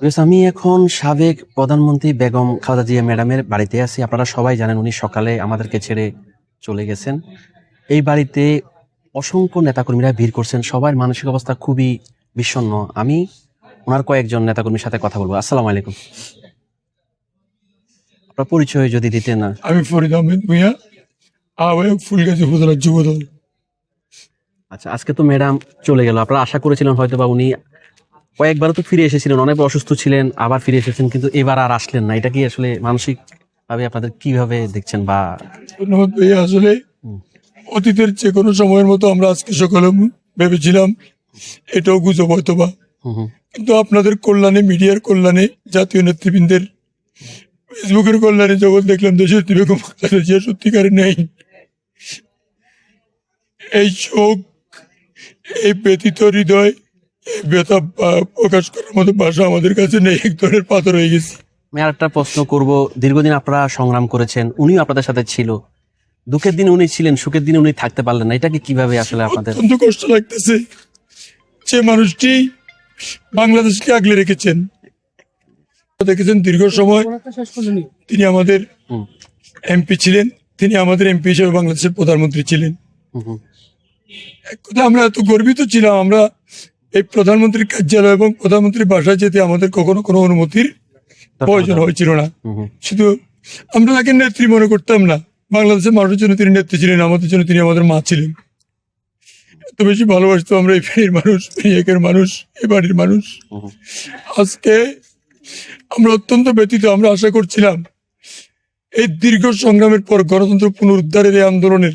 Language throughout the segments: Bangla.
আমি এখন সাবেক প্রধানমন্ত্রী বেগম খালেদা জিয়া ম্যাডামের বাড়িতে আছি। আপনারা সবাই জানেন উনি সকালে আমাদেরকে ছেড়ে চলে গেছেন। এই বাড়িতে অসংখ্য নেতাকর্মীরা ভিড় করছেন, সবার মানসিক অবস্থা খুবই বিষণ্ণ। আমি ওনার কয়েকজন নেতাকর্মীর সাথে কথা বলবো। আসসালামু আলাইকুম, আপনার পরিচয় যদি দিতেন না। আমি ফরিদ আহমেদ ভূঁইয়া, আহ্বায়ক ফুলগাজী উপজেলা যুবদল। আচ্ছা, আজকে তো ম্যাডাম চলে গেল, আপনারা আশা করেছিলেন হয়তো বা উনি কয়েকবারও তো ফিরে এসেছিলেন, অনেক অসুস্থ ছিলেন, আবার ফিরে এসেছেন, কিন্তু এবার আর আসলেন না। এটা কি আসলে মানসিক ভাবে আপনাদের কিভাবে দেখছেন? বা ধন্যবাদ ভাইয়া। আসলে অতীতের যে কোনো সময়ের মতো আমরা আজকে সকালে ভেবেছিলাম এটাও গুজব হয়তো বা, হুম হুম কিন্তু আপনাদের কল্যাণে, মিডিয়ার কল্যাণে, জাতীয় নেতৃবৃন্দের ফেসবুকের কল্যাণে যখন দেখলাম দেশের বেগম খালেদা জিয়া সত্যিকারে নেই, এই শোক, এই ব্যথিত হৃদয়, এই ব্যথা প্রকাশ করার মতো ভাষা আমাদের কাছে নেই। এক ধরনের পাথর হয়ে গেছে। আমি আর একটা প্রশ্ন করব, দীর্ঘদিন আপনারা সংগ্রাম করেছেন, উনিও আপনাদের সাথে ছিল, দুঃখের দিনে উনি ছিলেন, সুখের দিনে উনি থাকতে পারলেন না, এটাকে কিভাবে আসলে আপনাদের? অত্যন্ত কষ্ট লাগতেছে। যে মানুষটি বাংলাদেশকে আগলে রেখেছেন, দেখেছেন দীর্ঘ সময় তিনি আমাদের হুম এমপি ছিলেন, তিনি আমাদের এমপি হিসেবে বাংলাদেশের প্রধানমন্ত্রী ছিলেন। হুম হুম এক কথা আমরা এত গর্বিত ছিলাম, আমরা এই প্রধানমন্ত্রীর কার্যালয় এবং প্রধানমন্ত্রীর বাসায় যেতে আমাদের কখনো কোনো অনুমতির প্রয়োজন হয়েছিল না। হুম হুম। শুধু আমরা তাকে নেত্রী মনে করতাম না, বাংলাদেশের মানুষের জন্য তিনি নেত্রী ছিলেন, আমাদের জন্য তিনি আমাদের মা ছিলেন। এত বেশি ভালোবাসতো আমরা এই ফেনীর মানুষ, ফেনীর মানুষ, এই বাড়ির মানুষ। আজকে আমরা অত্যন্ত ব্যথিত। আমরা আশা করছিলাম এই দীর্ঘ সংগ্রামের পর গণতন্ত্র পুনরুদ্ধারের এই আন্দোলনের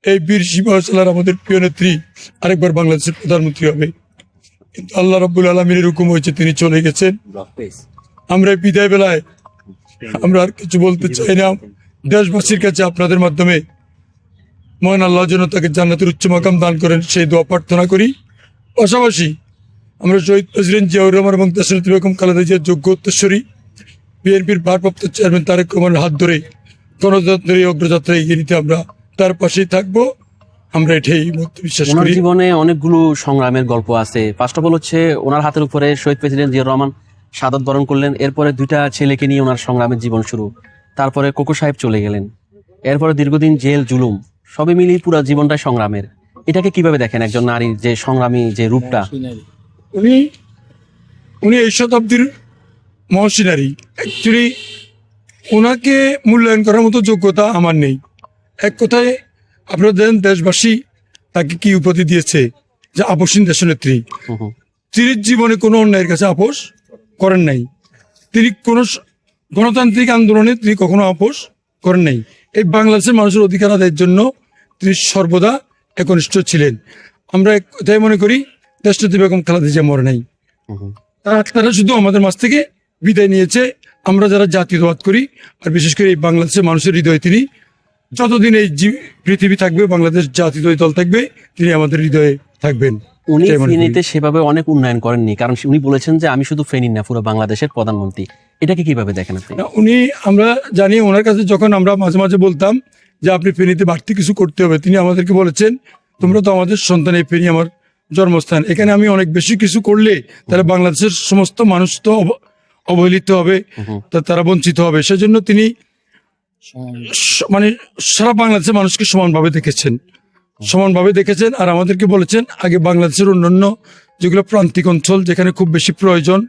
এই বীর সিপাহসালার আমাদের প্রিয় নেত্রী আরেকবার বাংলাদেশের প্রধানমন্ত্রী হবে, কিন্তু আল্লাহ রাব্বুল আলামিনের হুকুম হয়েছে, তিনি চলে গেছেন। আমরা এই বিদায় বেলায় আমরা আর কিছু বলতে চাই না। দেশবাসীর কাছে আপনাদের মাধ্যমে মহান আল্লাহ যেন তাকে জান্নাতের উচ্চ মাকাম দান করেন সেই দোয়া প্রার্থনা করি। পাশাপাশি আমরা শহীদ প্রেসিডেন্ট জিয়াউর রহমান এবং দেশনেত্রী বেগম খালেদা জিয়ার যোগ্য উত্তরসূরি বিএনপির ভারপ্রাপ্ত চেয়ারম্যান তারেক রহমানের হাত ধরে গণতন্ত্রের এই অগ্রযাত্রা এগিয়ে নিতে আমরা তার পাশেই থাকবো। আমরা এটাই বিশ্বাস ওনার করি। জীবনে অনেকগুলো সংগ্রামের গল্প আছে। ফার্স্ট অফ অল হচ্ছে ওনার হাতের উপরে শহীদ প্রেসিডেন্ট জিয়াউর রহমান শাহাদাত বরণ করলেন, এরপরে দুইটা ছেলেকে নিয়ে ওনার সংগ্রামের জীবন শুরু। তারপরে কোকো সাহেব চলে গেলেন, এরপরে দীর্ঘদিন জেল জুলুম, সবই মিলিয়ে পুরো জীবনটাই সংগ্রামের। এটাকে কিভাবে দেখেন একজন নারীর যে সংগ্রামী যে রূপটা? উনি উনি এই শতাব্দীর মহাসিনারী। অ্যাকচুয়ালি ওনাকে মূল্যায়ন করার মতো যোগ্যতা আমার নেই। এক কথায় আপনারা দেন দেশবাসী তাকে কি উপাধি দিয়েছে, যে আপসহীন দেশনেত্রী। হুম হুম তিনি জীবনে কোনো অন্যায়ের কাছে আপোষ করেন নাই। তিনি কোনো গণতান্ত্রিক আন্দোলনে তিনি কখনো আপোষ করেন নাই। এই বাংলাদেশের মানুষের অধিকার আদায়ের জন্য তিনি সর্বদা একনিষ্ঠ ছিলেন। আমরা এক কথাই মনে করি দেশনেত্রী বেগম খালেদা জিয়া মরে নাই, হুম। তারা শুধু আমাদের মাঝ থেকে বিদায় নিয়েছে। আমরা যারা জাতীয়তাবাদ করি, আর বিশেষ করে এই বাংলাদেশের মানুষের হৃদয়ে তিনি যতদিন এই পৃথিবী থাকবে, বাংলাদেশ জাতীয় দল থাকবে, তিনি আমাদের হৃদয়ে থাকবেন। উনি এটাই মনে করি। ফেনীতে সেভাবে অনেক উন্নয়ন করেননি, কারণ উনি বলেছেন যে আমি শুধু ফেনীর না, পুরো বাংলাদেশের প্রধানমন্ত্রী। এটাকে কিভাবে দেখেন আপনি? না, উনি, আমরা জানি ওনার কাছে যখন আমরা মাঝে মাঝে বলতাম যে আপনি ফেনীতে বাড়তি কিছু করতে হবে, তিনি আমাদেরকে বলেছেন তোমরা তো আমাদের সন্তান, এই ফেনী আমার জন্মস্থান, এখানে আমি অনেক বেশি কিছু করলে তাহলে বাংলাদেশের সমস্ত মানুষ তো অবহেলিত হবে, তারা বঞ্চিত হবে। সেজন্য তিনি মানে সারা বাংলাদেশের মানুষকে সমানভাবে দেখেছেন আর আমাদেরকে বলেছেন আগে বাংলাদেশের অন্যান্য যেগুলো প্রান্তিক অঞ্চল, যেখানে খুব বেশি প্রয়োজন,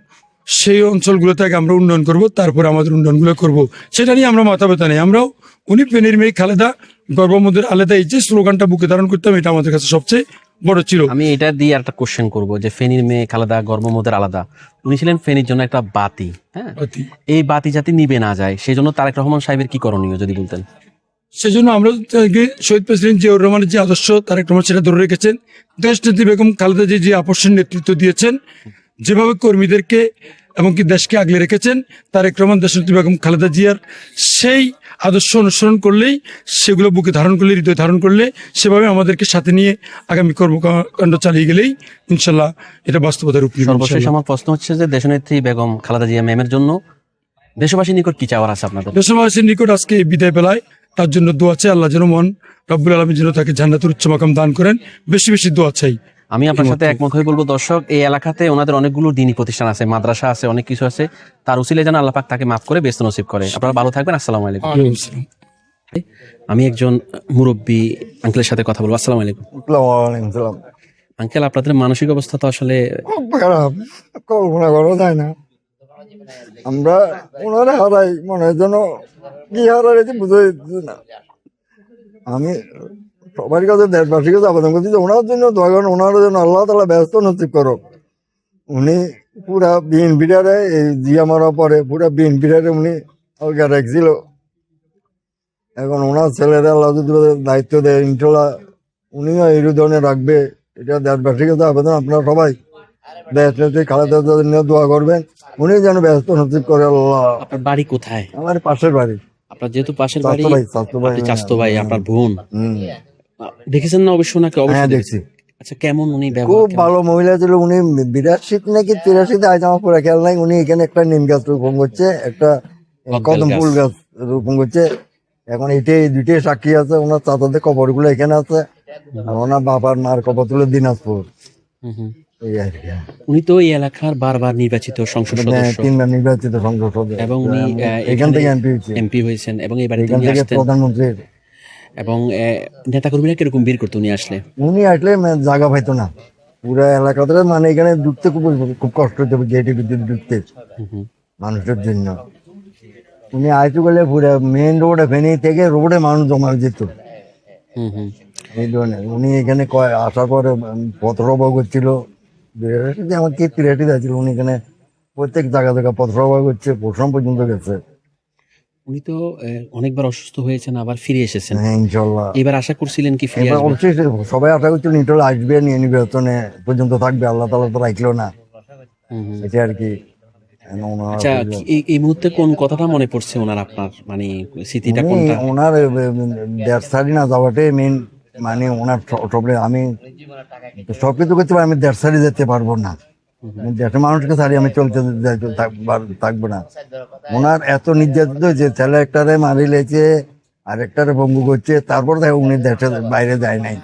সেই অঞ্চলগুলোতে আগে আমরা উন্নয়ন করব, তারপরে আমাদের উন্নয়নগুলো করব। সেটা নিয়ে আমরা মাথা ব্যথা নেই। আমরাও উনি ফেনীর মেয়ে খালেদা, গর্বমোদের আলাদা, এই যে স্লোগানটা বুকে ধারণ করতাম, এটা আমাদের কাছে সবচেয়ে বড় ছিল। আমি এটা দিয়ে একটা কোশ্চেন করব যে ফেনীর মেয়ে খালেদা, গর্বমোদের আলাদা, উনি ছিলেন ফেনীর জন্য একটা বাতি। হ্যাঁ, এই বাতি যাতে নিবে না যায়, সেই জন্য তারেক রহমান সাহেবের কি করণীয় যদি বলতেন? সেজন্য আমরা শহীদ প্রেসিডেন্ট জিয়াউর রহমানের যে আদর্শ তারেক রহমান সেটা ধরে রেখেছেন। দেশনেত্রী বেগম খালেদা জি যে আপসের নেতৃত্ব দিয়েছেন, যেভাবে কর্মীদেরকে এমনকি দেশকে আগলে রেখেছেন, তারেক রহমান দেশনেত্রী বেগম খালেদা জিয়ার সেই আদর্শ অনুসরণ করলেই, সেগুলো বুকে ধারণ করলে, হৃদয় ধারণ করলে, সেভাবে আমাদেরকে সাথে নিয়ে আগামী কর্মকাণ্ড চালিয়ে গেলেই ইনশাল্লাহ এটা বাস্তবতার রূপ নেবে। সর্বশেষ আমার প্রশ্ন হচ্ছে যে দেশনেত্রী বেগম খালেদা জিয়া ম্যামের জন্য দেশবাসীর নিকট কি চাওয়ার আছে আপনাদের? দেশবাসীর নিকট আজকে এই বিদায় বেলায় তার জন্য দোয়া চাই, আল্লাহ যেন মহান রব্বুল আলামিন যেন তাকে জান্নাতুল উচ্চ মাকাম দান করেন। বেশি বেশি দোয়া চাই। আমি আপনার সাথে একমত হয়ে বলবো, দর্শক, এই এলাকাতে ওনাদের অনেকগুলো দিনী প্রতিষ্ঠান আছে, মাদ্রাসা আছে, অনেক কিছু আছে। তার উসিলে যেন আল্লাহ পাক তাকে মাফ করে ব্যস্ত নসিব করে। আপনারা ভালো থাকবেন। আসসালামু আলাইকুম। আমি একজন মুরব্বী আঙ্কেলের সাথে কথা বলবো। আসসালামু আলাইকুম। ওয়ালাইকুম সালাম। আঙ্কেল, আপনাদের মানসিক অবস্থা তো আসলে খুব খারাপ, কল্পনা করা যায় না। আমরা ওনারা হারাই মনে হয় যেন কি হারাইছি বুঝে না। আমি সবার কাছে দেশবাসীর কাছে আবেদন করছি যে ওনার জন্য দয়া করেন, ওনার জন্য আল্লাহ তাআলা ব্যস্ত নসিব করো। উনি পুরা বিএনপিটারে এই জিয়া মারার পরে পুরা বিএনপিটারে উনি অলগা রাখছিল। এখন ওনার ছেলেরা আল্লাহ যদি দায়িত্ব দেয় ইনশাল্লাহ উনিও এই ধরনের রাখবে। এটা দেশবাসীর কাছে আবেদন, আপনারা সবাই দেশ নেত্রী খালেদা জিয়ার জন্য দোয়া করবেন, উনি যেন ব্যস্ত নসিব করে আল্লাহ। আপনার বাড়ি কোথায়? আমার পাশের বাড়ি, আপনার যেহেতু পাশের বাড়ি, চাচতো ভাই, আপনি চাচতো ভাই, আপনার বোন দেখেছেন না অবশ্য নাকি? হ্যাঁ অবশ্যই দেখছি। আচ্ছা, কেমন উনি খুব ব্যবহার? ভালো মহিলা ছিল উনি। 82 নাকি 83 আজ আমার পুরো খেয়াল নাই। উনি এখানে একটা নিম গাছ রোপণ করছে, একটা কদম ফুল গাছ রোপণ করছে। এখন এটাই দুইটাই সাক্ষী আছে, ওনার চাচাদের কবর গুলো এখানে আছে, আর ওনার বাবার মার কবর তুলে দিনাজপুর। হুম হুম। এই আর কি। উনি তো এই এলাকার বারবার নির্বাচিত সংসদ সদস্য, 3বার নির্বাচিত সংসদ সদস্য এবং উনি এখান থেকে এমপি হয়েছে, এমপি হয়েছেন, এবং এই বাড়িতে এখান উনি থেকে আসতেন। প্রধানমন্ত্রী। এবং নেতাকর্মীরা কিরকম ভিড় করতো উনি আসলে? উনি আসলে জায়গা পাইতো না পুরা এলাকাতে, মানে এখানে ঢুকতে খুব খুব কষ্ট হতো, গেটের ভিতরে ঢুকতে মানুষের জন্য। উনি আইতে গেলে পুরো মেইন রোডে ফেনী থেকে রোডে মানুষ জমা যেত। হুম হুম। এই ধরনের উনি এখানে আসার পরে পত্রবাহ করছিল, আমার কি পিরিয়ড আছে, উনি এখানে প্রত্যেক জায়গা জায়গা পত্রবাহ করছে, পরশম পর্যন্ত গেছে। উনি তো অনেকবার অসুস্থ হয়েছেন, আবার ফিরে এসেছেন। হ্যাঁ ইনশাল্লাহ। এবার আশা করছিলেন কি ফিরে এবার আসবেন? অবশ্যই সবাই আশা করছিল নিটল আসবে, নিয়ে নির্বাচনে পর্যন্ত থাকবে, আল্লাহ তালা তো রাখলো না। হুম হুম। এটা আর কি। আচ্ছা, এই মুহূর্তে কোন কথাটা মনে পড়ছে ওনার, আপনার মানে স্মৃতিটা কোনটা? ওনার দেড় সারি না যাওয়াটাই মেন, মানে ওনার সবরে আমি সবকিছু করতে পারি, আমি দেড় সারি যেতে পারবো না। দেড়টা মানুষকে সারি আমি চলতে থাকবো না। ওনার এত নির্যাতিত যে ছেলে একটারে মারি লেছে, আর একটারে ভঙ্গু করছে, তারপর দেখ উনি দেশের বাইরে যায় নাই।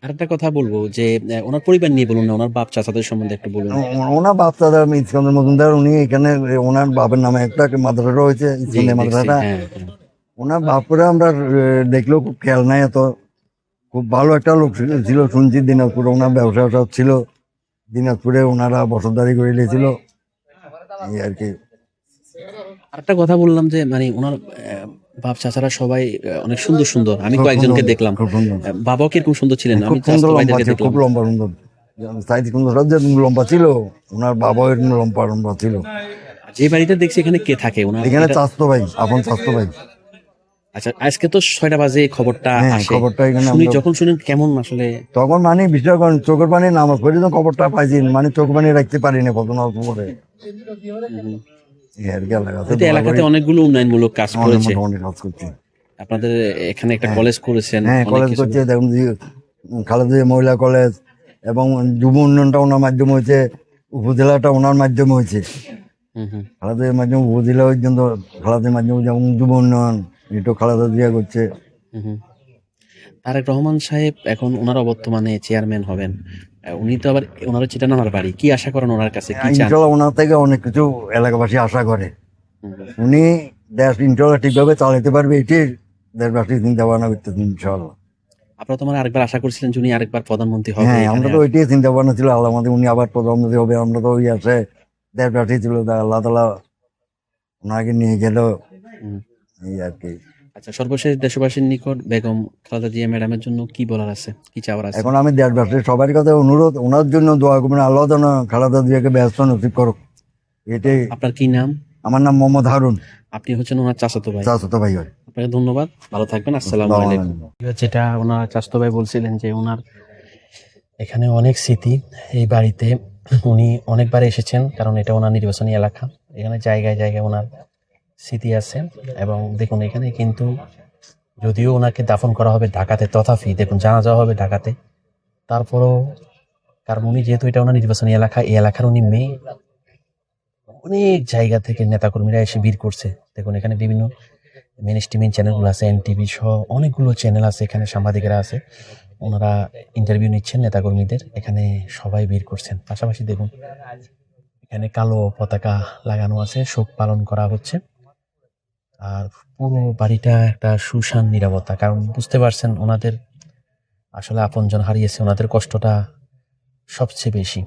আরেকটা কথা বলবো যে ওনার পরিবার নিয়ে বলুন না, ওনার বাপ চাচাদের সম্বন্ধে একটু বলুন। ওনার বাপ দাদা ইস্কন্দের মজুমদার, উনি এখানে ওনার বাপের নামে একটা মাদ্রাসা রয়েছে, ইস্কন্দের মাদ্রাসা। হ্যাঁ। ওনার বাপরে আমরা দেখলেও খুব খেয়াল নাই, এত খুব ভালো একটা লোক ছিল শুনছি। দিনাজপুরে ওনার ব্যবসা ছিল, দিনাজপুরে ওনারা বসতবাড়ি করে নিয়েছিল, এই আর কি। আরেকটা কথা বললাম যে মানে ওনার বাপ চাচারা সবাই অনেক সুন্দর সুন্দর, আমি কয়েকজনকে দেখলাম। খুব সুন্দর, বাবাও কিরকম সুন্দর ছিলেন, আমি খুব সুন্দর চাচাতো লম্বা ভাইদেরকে ছিল, দেখলাম। খুব লম্বা সুন্দর। সাইদি সুন্দর যে লম্বা ছিল, ওনার বাবাও এরকম লম্বা লম্বা ছিল। যে বাড়িতে দেখছি এখানে কে থাকে ওনার? এখানে চাচতো ভাই, আপন চাচতো ভাই। আচ্ছা, আজকে তো 6টা বাজে খবরটা হ্যাঁ, আসে, খবরটা এখানে শুনি, আমরা- যখন শুনেন কেমন আসলে? তখন মানে বিষয় চোখের পানি নামাজ পড়ে যখন খবরটা পাইছি, মানে চোখ পানি রাখতে পারিনি কত না খবরে। এই আর কি, হয়তো এলাকাতে অনেকগুলো উন্নয়নমূলক কাজ করেছে, মোটামুটি কাজ করছে। আপনাদের এখানে একটা কলেজ করেছেন, হ্যাঁ অনেক কলেজ কিছু। করছে, দেখুন খালেদা জিয়া মহিলা কলেজ, এবং যুব উন্নয়নটা ওনার মাধ্যমে হয়েছে, উপজেলাটা ওনার মাধ্যমে হয়েছে। হুম হুম। খালেদা জিয়ার মাধ্যমে উপজেলা পর্যন্ত, খালেদার মাধ্যমে যেমন যুব উন্নয়ন এটাও খালেদা জিয়া করছে। হুম হুম। তারেক রহমান সাহেব এখন ওনার অবর্তমানে চেয়ারম্যান হবেন। উনি তো আবার, ওনারও চিটানামার বাড়ি, কি আশা করেন ওনার কাছে, কি চান? ইনশাল্লাহ ওনার থেকে অনেক কিছু এলাকাবাসী আশা করে। হুম হুম। উনি দেশ ইনশাল্লাহ ঠিকভাবে চালাতে পারবে, এটি দেশবাসী চিন্তা ভাবনা করতেছেন ইনশাল্লাহ। আপনারা তো মানে আরেকবার আশা করছিলেন যে উনি আরেকবার প্রধানমন্ত্রী হবে হ্যাঁ, এখানে। আমরা তো ওইটাই চিন্তা ভাবনা ছিল, আল্লাহ আমাদের উনি আবার প্রধানমন্ত্রী হবে, আমরা তো ওই আছে দেশবাসী ছিল, আল্লাহ তালা ওনাকে নিয়ে গেল, হুম। এই আর কি। আচ্ছা, সর্বশেষ দেশবাসীর নিকট বেগম খালেদা জিয়া ম্যাডামের জন্য কি বলার আছে, কি চাওয়ার আছে? এখন আমি দেশবাসীর সবার কাছে অনুরোধ, ওনার জন্য দোয়া করবেন, আল্লাহ যেন খালেদা জিয়াকে ব্যস্ত নসিব করুক, এটাই। আপনার কি নাম? আমার নাম মোহাম্মদ হারুন, আপনি হচ্ছেন ওনার চাচাতো ভাই। চাচাতো ভাই হয়। আপনাকে ধন্যবাদ, ভালো থাকবেন। আসসালামু আলাইকুম। যেটা ওনার চাচাতো ভাই বলছিলেন যে ওনার এখানে অনেক স্মৃতি, এই বাড়িতে উনি অনেকবার এসেছেন, কারণ এটা ওনার নির্বাচনী এলাকা, এখানে জায়গায় জায়গায় ওনার স্মৃতি আছে। এবং দেখুন এখানে কিন্তু যদিও ওনাকে দাফন করা হবে ঢাকাতে, তথাপি দেখুন জানাজা হবে ঢাকাতে, তারপরও, কারণ উনি যেহেতু এটা ওনার নির্বাচনী এলাকা, এই এলাকার উনি মেয়ে, অনেক জায়গা থেকে নেতাকর্মীরা এসে ভিড় করছে। দেখুন এখানে বিভিন্ন মেন স্ট্রিমিং চ্যানেলগুলো আছে, এনটিভি সহ অনেকগুলো চ্যানেল আছে, এখানে সাংবাদিকেরা আছে। ওনারা ইন্টারভিউ নিচ্ছেন নেতাকর্মীদের, এখানে সবাই ভিড় করছেন। পাশাপাশি দেখুন এখানে কালো পতাকা লাগানো আছে, শোক পালন করা হচ্ছে। আর পুরো বাড়িটা একটা সুশান নীরবতা, কারণ বুঝতে পারছেন ওনাদের আসলে আপনজন হারিয়েছে, ওনাদের কষ্টটা সবচেয়ে বেশি।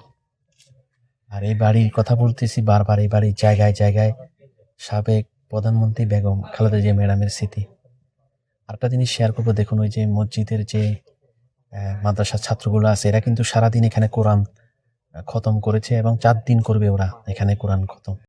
আর এই বাড়ির কথা বলতেছি বারবার, এই বাড়ির জায়গায় জায়গায় সাবেক প্রধানমন্ত্রী বেগম খালেদা জিয়া ম্যাডামের স্মৃতি। আরেকটা জিনিস শেয়ার করবো, দেখুন ওই যে মসজিদের যে মাদ্রাসার ছাত্রগুলো আছে, এরা কিন্তু সারাদিন এখানে কোরআন খতম করেছে এবং 4 দিন করবে ওরা এখানে কোরআন খতম।